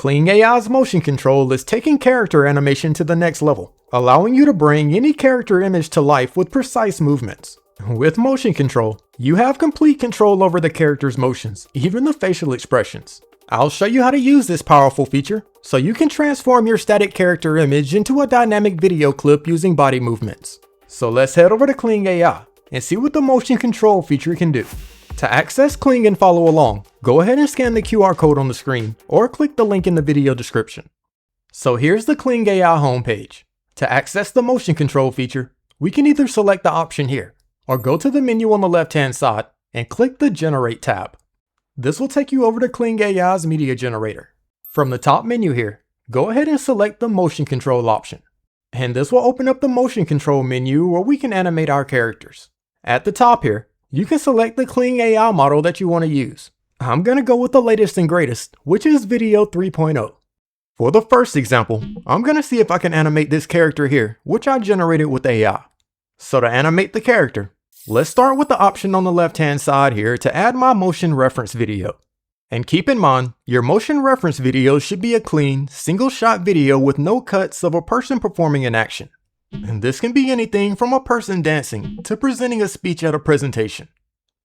Kling AI's motion control is taking character animation to the next level, allowing you to bring any character image to life with precise movements. With motion control, you have complete control over the character's motions, even the facial expressions. I'll show you how to use this powerful feature, so you can transform your static character image into a dynamic video clip using body movements. So let's head over to Kling AI and see what the motion control feature can do. To access Kling and follow along, go ahead and scan the QR code on the screen or click the link in the video description. So here's the Kling AI homepage. To access the motion control feature, we can either select the option here or go to the menu on the left-hand side and click the Generate tab. This will take you over to Kling AI's media generator. From the top menu here, go ahead and select the motion control option. And this will open up the motion control menu where we can animate our characters. At the top here, you can select the Kling AI model that you want to use. I'm going to go with the latest and greatest, which is Video 3.0. For the first example, I'm going to see if I can animate this character here, which I generated with AI. So to animate the character, let's start with the option on the left-hand side here to add my motion reference video. And keep in mind, your motion reference video should be a clean, single-shot video with no cuts of a person performing an action. And this can be anything from a person dancing to presenting a speech at a presentation.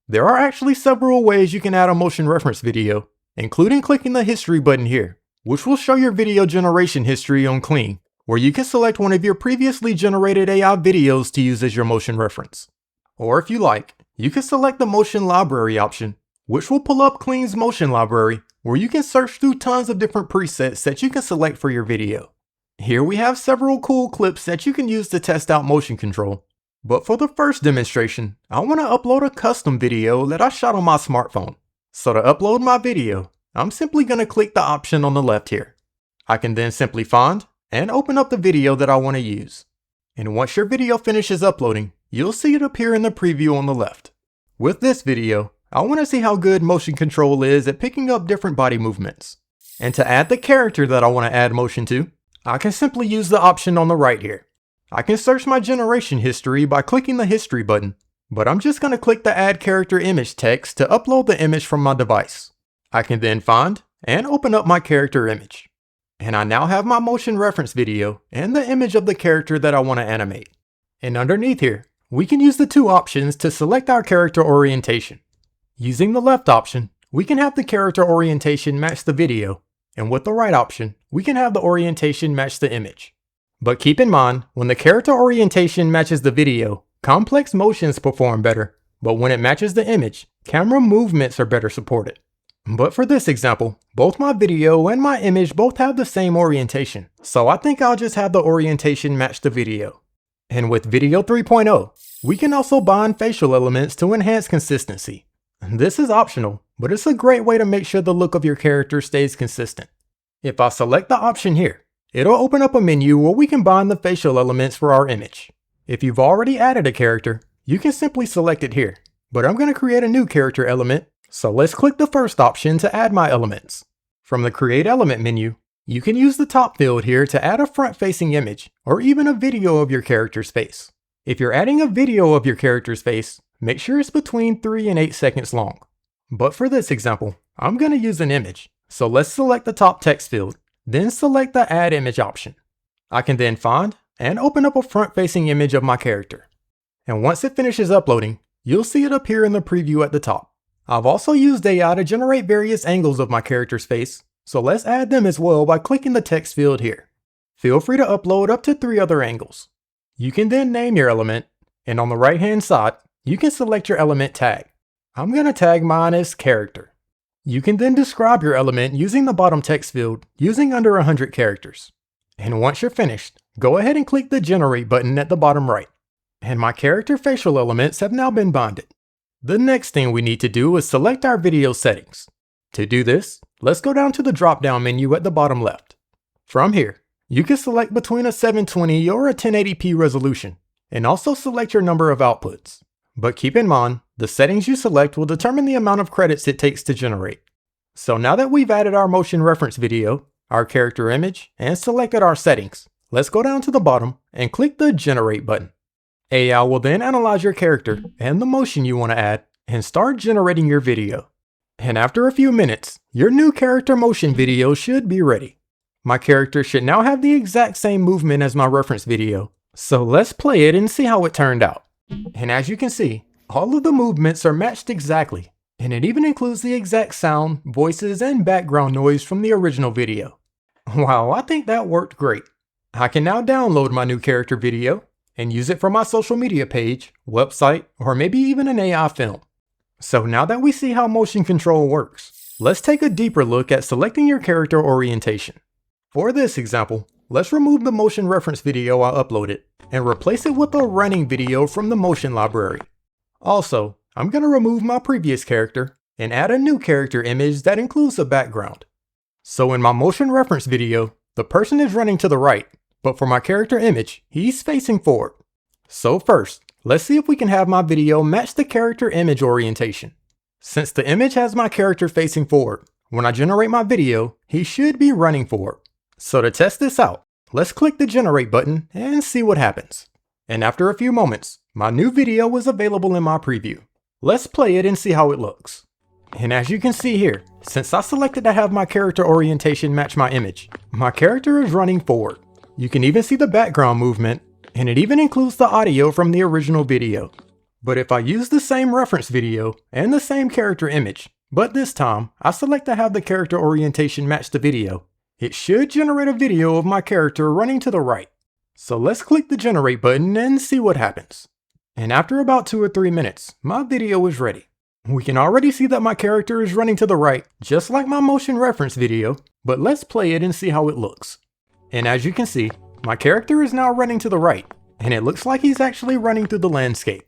There are actually several ways you can add a motion reference video, including clicking the history button here, which will show your video generation history on Kling, where you can select one of your previously generated AI videos to use as your motion reference. Or if you like, you can select the motion library option, which will pull up Kling's motion library, where you can search through tons of different presets that you can select for your video. Here we have several cool clips that you can use to test out motion control. But for the first demonstration, I want to upload a custom video that I shot on my smartphone. So to upload my video, I'm simply going to click the option on the left here. I can then simply find and open up the video that I want to use. And once your video finishes uploading, you'll see it appear in the preview on the left. With this video, I want to see how good motion control is at picking up different body movements. And to add the character that I want to add motion to, I can simply use the option on the right here. I can search my generation history by clicking the history button, but I'm just going to click the add character image text to upload the image from my device. I can then find and open up my character image. And I now have my motion reference video and the image of the character that I want to animate. And underneath here, we can use the two options to select our character orientation. Using the left option, we can have the character orientation match the video, and with the right option, we can have the orientation match the image. But keep in mind, when the character orientation matches the video, complex motions perform better, but when it matches the image, camera movements are better supported. But for this example, both my video and my image both have the same orientation, so I think I'll just have the orientation match the video. And with Video 3.0, we can also bind facial elements to enhance consistency. This is optional, but it's a great way to make sure the look of your character stays consistent. If I select the option here, it'll open up a menu where we can bind the facial elements for our image. If you've already added a character, you can simply select it here, but I'm going to create a new character element, so let's click the first option to add my elements. From the Create Element menu, you can use the top field here to add a front-facing image, or even a video of your character's face. If you're adding a video of your character's face, make sure it's between 3 and 8 seconds long. But for this example, I'm going to use an image, so let's select the top text field, then select the Add Image option. I can then find and open up a front-facing image of my character. And once it finishes uploading, you'll see it appear in the preview at the top. I've also used AI to generate various angles of my character's face, so let's add them as well by clicking the text field here. Feel free to upload up to 3 other angles. You can then name your element, and on the right-hand side, you can select your element tag. I'm going to tag mine as character. You can then describe your element using the bottom text field using under 100 characters. And once you're finished, go ahead and click the Generate button at the bottom right. And my character facial elements have now been bonded. The next thing we need to do is select our video settings. To do this, let's go down to the drop-down menu at the bottom left. From here, you can select between a 720 or a 1080p resolution, and also select your number of outputs. But keep in mind, the settings you select will determine the amount of credits it takes to generate. So now that we've added our motion reference video, our character image, and selected our settings, let's go down to the bottom and click the Generate button. AI will then analyze your character and the motion you want to add and start generating your video. And after a few minutes, your new character motion video should be ready. My character should now have the exact same movement as my reference video, so let's play it and see how it turned out. And as you can see, all of the movements are matched exactly, and it even includes the exact sound, voices, and background noise from the original video. Wow, I think that worked great. I can now download my new character video and use it for my social media page, website, or maybe even an AI film. So now that we see how motion control works, let's take a deeper look at selecting your character orientation. For this example, let's remove the motion reference video I uploaded and replace it with a running video from the motion library. Also, I'm going to remove my previous character and add a new character image that includes a background. So in my motion reference video, the person is running to the right, but for my character image, he's facing forward. So first, let's see if we can have my video match the character image orientation. Since the image has my character facing forward, when I generate my video, he should be running forward. So to test this out, let's click the generate button and see what happens. And after a few moments, my new video is available in my preview. Let's play it and see how it looks. And as you can see here, since I selected to have my character orientation match my image, my character is running forward. You can even see the background movement, and it even includes the audio from the original video. But if I use the same reference video and the same character image, but this time I select to have the character orientation match the video, it should generate a video of my character running to the right. So let's click the generate button and see what happens. And after about 2 or 3 minutes, my video is ready. We can already see that my character is running to the right, just like my motion reference video, but let's play it and see how it looks. And as you can see, my character is now running to the right, and it looks like he's actually running through the landscape.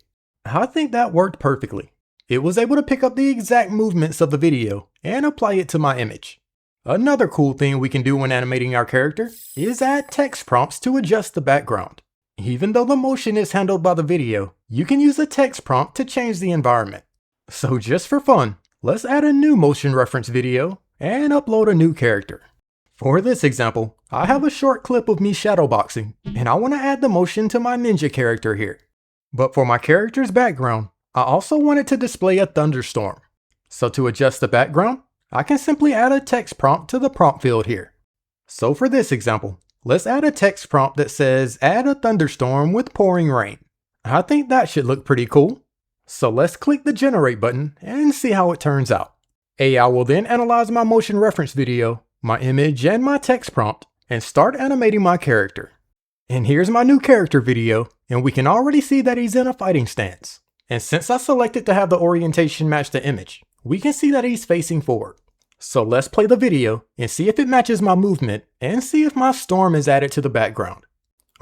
I think that worked perfectly. It was able to pick up the exact movements of the video and apply it to my image. Another cool thing we can do when animating our character is add text prompts to adjust the background. Even though the motion is handled by the video, you can use a text prompt to change the environment. So just for fun, let's add a new motion reference video and upload a new character. For this example, I have a short clip of me shadowboxing, and I want to add the motion to my ninja character here. But for my character's background, I also want it to display a thunderstorm. So to adjust the background, I can simply add a text prompt to the prompt field here. So for this example, let's add a text prompt that says add a thunderstorm with pouring rain. I think that should look pretty cool. So let's click the generate button and see how it turns out. AI will then analyze my motion reference video, my image, and my text prompt and start animating my character. And here's my new character video, and we can already see that he's in a fighting stance. And since I selected to have the orientation match the image, we can see that he's facing forward. So let's play the video and see if it matches my movement and see if my storm is added to the background.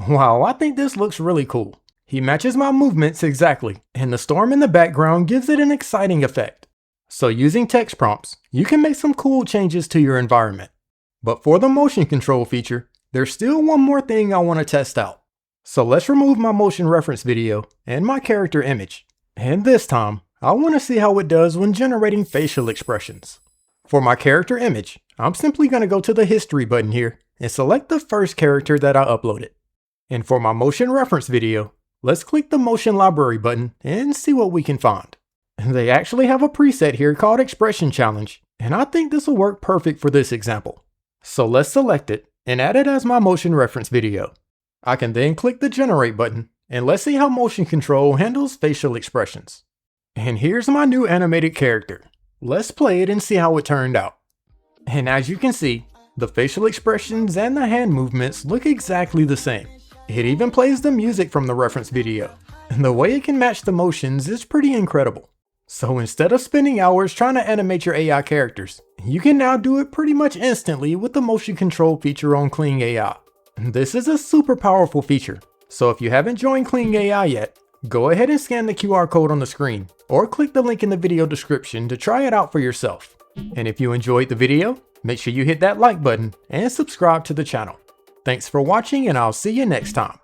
Wow, I think this looks really cool. He matches my movements exactly, and the storm in the background gives it an exciting effect. So using text prompts, you can make some cool changes to your environment. But for the motion control feature, there's still one more thing I want to test out. So let's remove my motion reference video and my character image. And this time, I want to see how it does when generating facial expressions. For my character image, I'm simply going to go to the history button here and select the first character that I uploaded. And for my motion reference video, let's click the motion library button and see what we can find. They actually have a preset here called Expression Challenge, and I think this will work perfect for this example. So let's select it and add it as my motion reference video. I can then click the generate button and let's see how motion control handles facial expressions. And here's my new animated character. Let's play it and see how it turned out. And as you can see, the facial expressions and the hand movements look exactly the same. It even plays the music from the reference video. And the way it can match the motions is pretty incredible. So instead of spending hours trying to animate your AI characters, you can now do it pretty much instantly with the motion control feature on Kling AI. This is a super powerful feature, so if you haven't joined Kling AI yet, go ahead and scan the QR code on the screen, or click the link in the video description to try it out for yourself. And if you enjoyed the video, make sure you hit that like button and subscribe to the channel. Thanks for watching, and I'll see you next time.